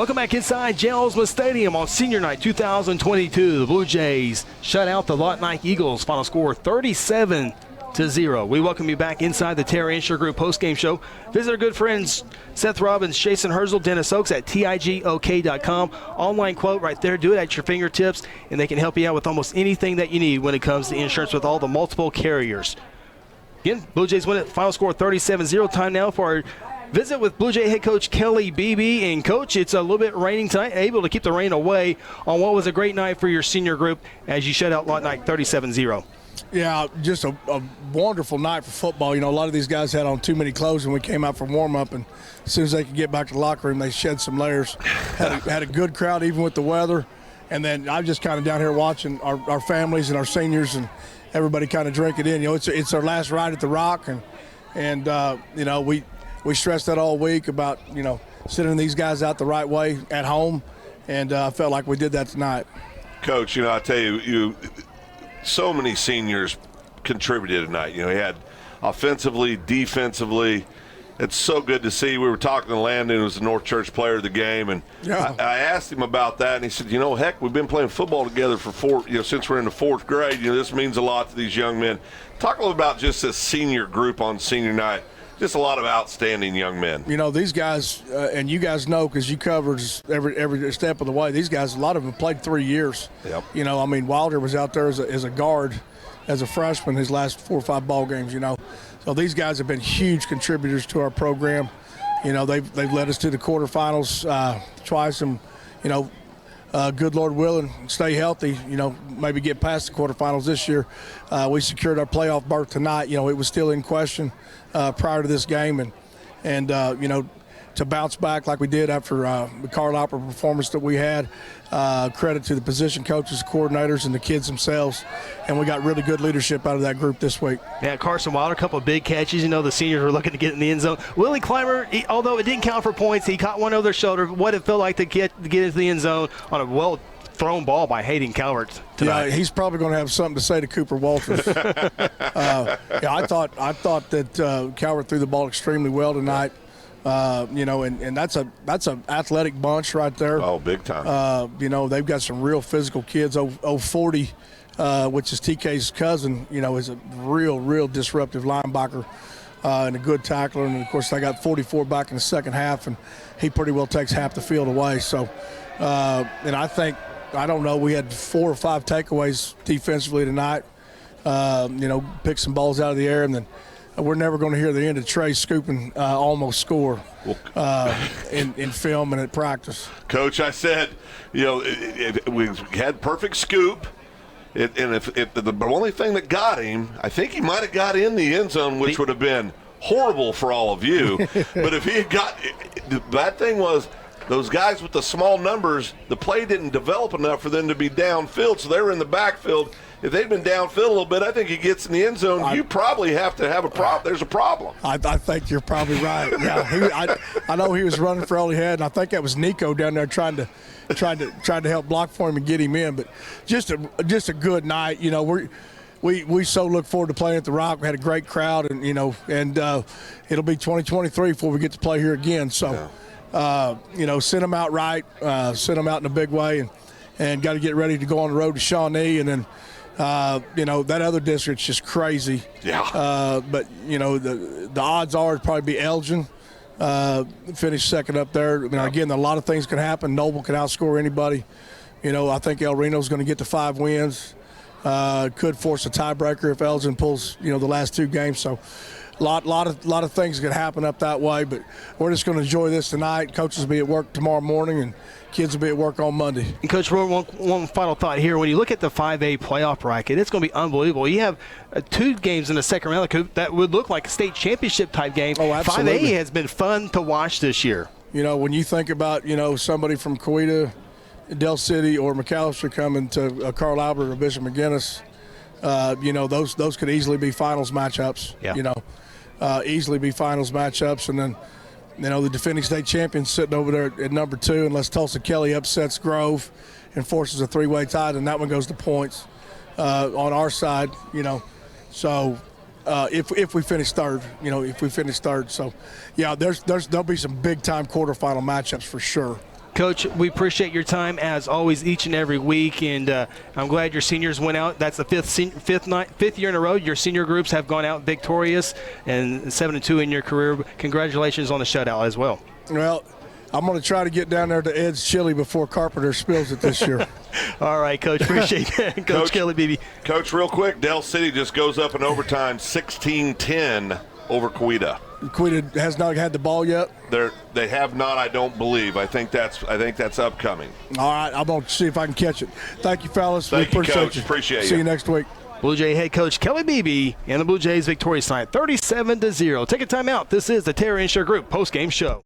Welcome back inside Jalesma Stadium on Senior Night 2022. The Bluejays shut out the Lawton Ike Eagles. Final score 37-0. We welcome you back inside the Terra Insure Group postgame show. Visit our good friends Seth Robbins, Jason Herzl, Dennis Oaks at TIGOK.com. Online quote right there. Do it at your fingertips, and they can help you out with almost anything that you need when it comes to insurance with all the multiple carriers. Again, Blue Jays win it. Final score 37-0. Time now for our visit with Blue Jay head coach Kelly Beeby. And, Coach, it's a little bit raining tonight. Able to keep the rain away on what was a great night for your senior group as you shut out Lawton Ike 37-0. Yeah, just a wonderful night for football. You know, a lot of these guys had on too many clothes when we came out for warm-up, and as soon as they could get back to the locker room, they shed some layers. Had a good crowd even with the weather. And then I'm just kind of down here watching our families and our seniors and everybody kind of drink it in. You know, it's our last ride at the Rock, and you know, we stressed that all week about, you know, sending these guys out the right way at home, and I felt like we did that tonight. Coach, you know, I tell you, so many seniors contributed tonight. You know, he had offensively, defensively. It's so good to see. We were talking to Landon, who was the North Church player of the game, and yeah. I asked him about that, and he said, you know, heck, we've been playing football together for since we're in the fourth grade. You know, this means a lot to these young men. Talk a little about just this senior group on senior night. Just a lot of outstanding young men. You know, these guys, and you guys know because you covered every step of the way, these guys, a lot of them played 3 years. Yep. You know, I mean, Wilder was out there as a guard, as a freshman, his last 4 or 5 ball games, you know. So these guys have been huge contributors to our program. You know, they've led us to the quarterfinals twice, and, you know, good Lord willing, stay healthy, you know, maybe get past the quarterfinals this year. We secured our playoff berth tonight. You know, it was still in question prior to this game, and you know, to bounce back like we did after the Carl Opera performance that we had, credit to the position coaches, coordinators, and the kids themselves, and we got really good leadership out of that group this week. Yeah, Carson Wilder, a couple of big catches. You know, the seniors were looking to get in the end zone. Willie Clymer, although it didn't count for points, he caught one over their shoulder. What it felt like to get into the end zone on a well-thrown ball by Hayden Calvert tonight. Yeah, he's probably going to have something to say to Cooper Walters. Yeah, I thought that Calvert threw the ball extremely well tonight. You know, and that's an athletic bunch right there. Oh, big time. You know, they've got some real physical kids. 40, which is TK's cousin, you know, is a real disruptive linebacker and a good tackler. And, of course, they got 44 back in the second half, and he pretty well takes half the field away. So, and I don't know, we had 4 or 5 takeaways defensively tonight. You know, pick some balls out of the air, and then we're never going to hear the end of Trey scooping almost score in film and at practice. Coach, I said, you know, we had perfect scoop, and if the only thing that got him, I think he might have got in the end zone, which would have been horrible for all of you. But if he had got – the bad thing was those guys with the small numbers, the play didn't develop enough for them to be downfield, so they were in the backfield. If they'd been downfield a little bit, I think he gets in the end zone. You probably have to have a problem. There's a problem. I think you're probably right. Yeah, I know he was running for all he had, and I think that was Nico down there trying to help block for him and get him in. But just a good night. You know, we so look forward to playing at the Rock. We had a great crowd, and you know, and it'll be 2023 before we get to play here again. So, you know, send them out right, send them out in a big way, and got to get ready to go on the road to Shawnee, and then. You know, that other district's just crazy. Yeah. But, you know, the odds are it'd probably be Elgin, finish second up there. I mean, again, a lot of things can happen. Noble can outscore anybody. You know, I think El Reno's going to get to 5 wins. Could force a tiebreaker if Elgin pulls, you know, the last 2 games. So, a lot of things could happen up that way. But we're just going to enjoy this tonight. Coaches will be at work tomorrow morning, and kids will be at work on Monday. And Coach, one final thought here. When you look at the 5A playoff bracket, it's going to be unbelievable. You have 2 games in the second round that would look like a state championship type game. Oh, absolutely. 5A has been fun to watch this year. You know, when you think about, you know, somebody from Coweta, Del City, or McAllister coming to Carl Albert or Bishop McGinnis, you know, those could easily be finals matchups. Yeah. You know, easily be finals matchups. And then, you know, the defending state champions sitting over there at number 2, unless Tulsa Kelly upsets Grove and forces a 3-way tie, and that one goes to points on our side, you know. So if we finish third, you know, So, yeah, there'll be some big-time quarterfinal matchups for sure. Coach, we appreciate your time as always each and every week, and I'm glad your seniors went out. That's the fifth year in a row your senior groups have gone out victorious, and 7-2 in your career. Congratulations on the shutout as well. Well, I'm going to try to get down there to Ed's Chili before Carpenter spills it this year. All right, Coach. Appreciate that. Coach Kelly Beeby. Coach, real quick, Dell City just goes up in overtime 16-10 over Coweta. Coweta has not had the ball yet? They have not, I don't believe. I think that's upcoming. All right, I'm going to see if I can catch it. Thank you, fellas. Thank you, Coach. You. Appreciate See you. you next week. Blue Jay head coach Kelly Beeby and the Blue Jays victorious tonight, 37-0. Take a time out. This is the Terra Insure Group postgame show.